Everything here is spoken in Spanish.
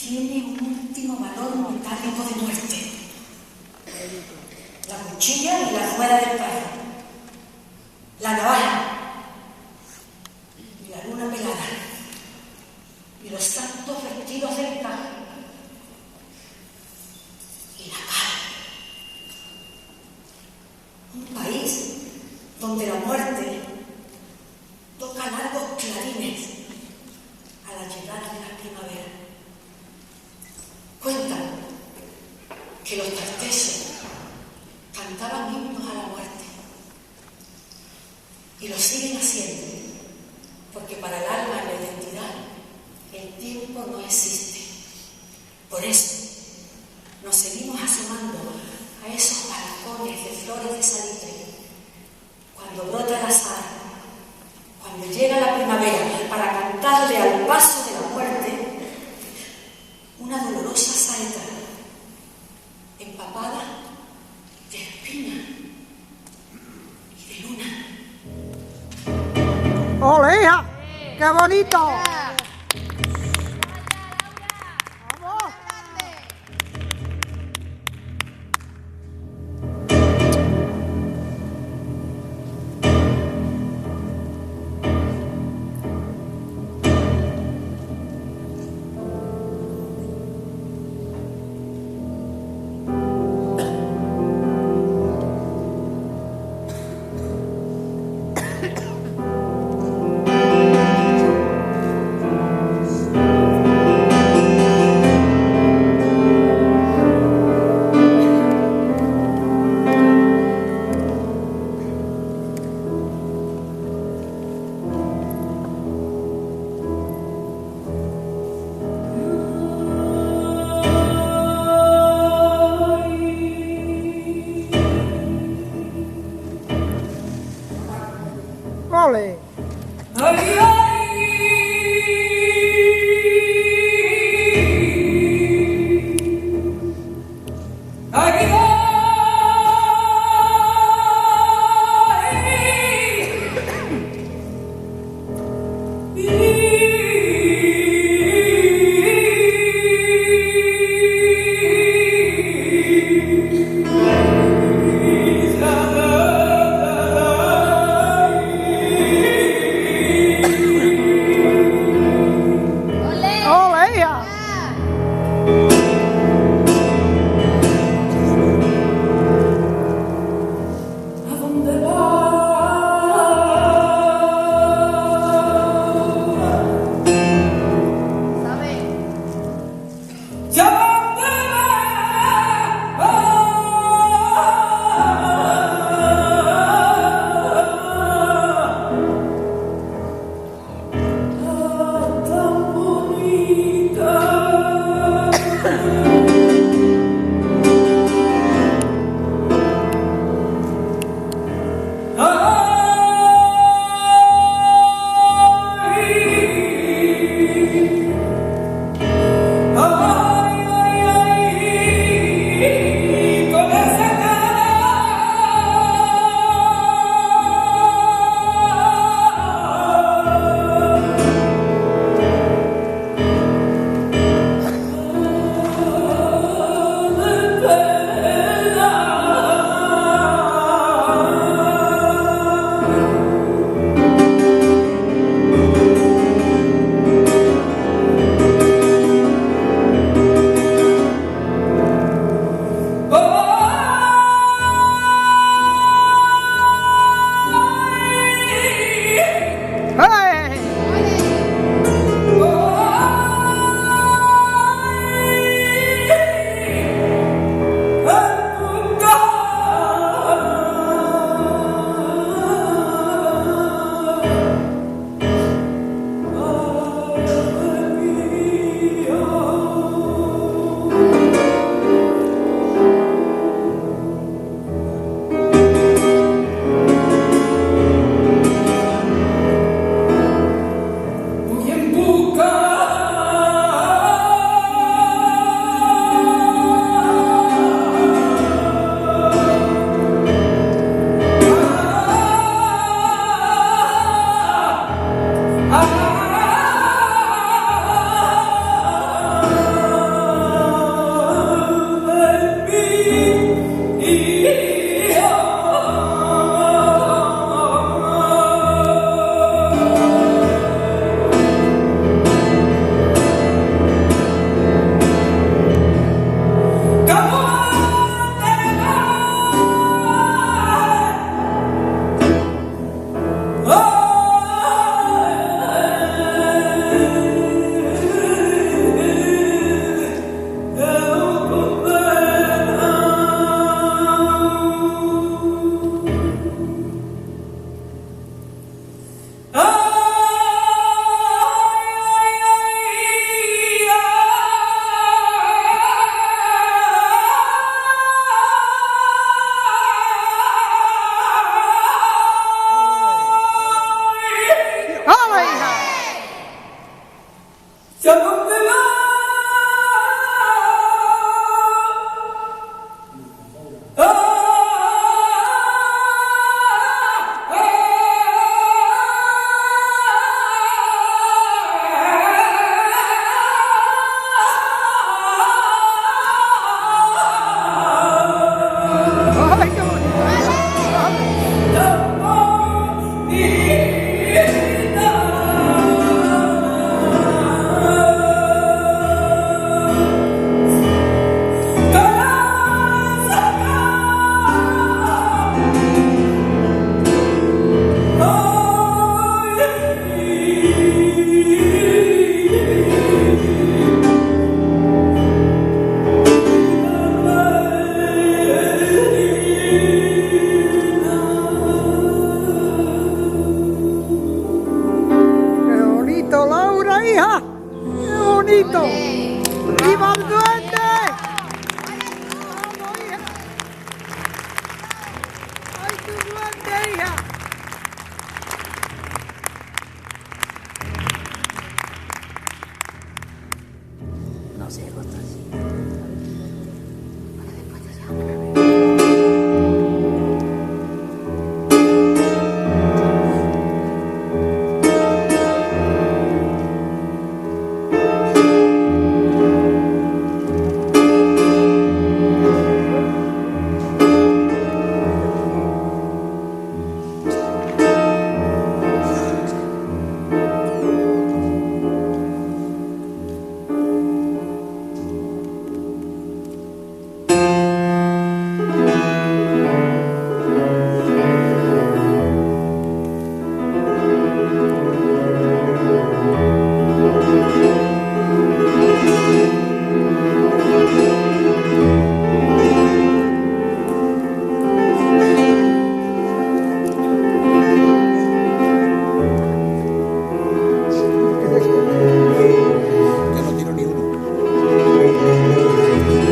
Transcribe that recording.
tiene un último valor metálico de muerte. La cuchilla y la rueda del carro, la navaja y la luna pelada, y los santos vestidos del encaje, y la cara. Un país donde la muerte toca largos clarines a la llegada de la primavera. Cuentan que los tarteses cantaban himnos a la muerte y lo siguen haciendo, porque para el alma y la identidad el tiempo no existe. Por eso nos seguimos asomando a esos balcones de flores de salitre, cuando brota el azahar, cuando llega la primavera, para cantarle al paso de la muerte una dolorosa saeta empapada de espina y de luna. ¡Ole, hija! ¡Qué bonito! ¡Viva el duende! ¡Vamos, hija! ¡Ay, tu duende, hija! No sé, Costa.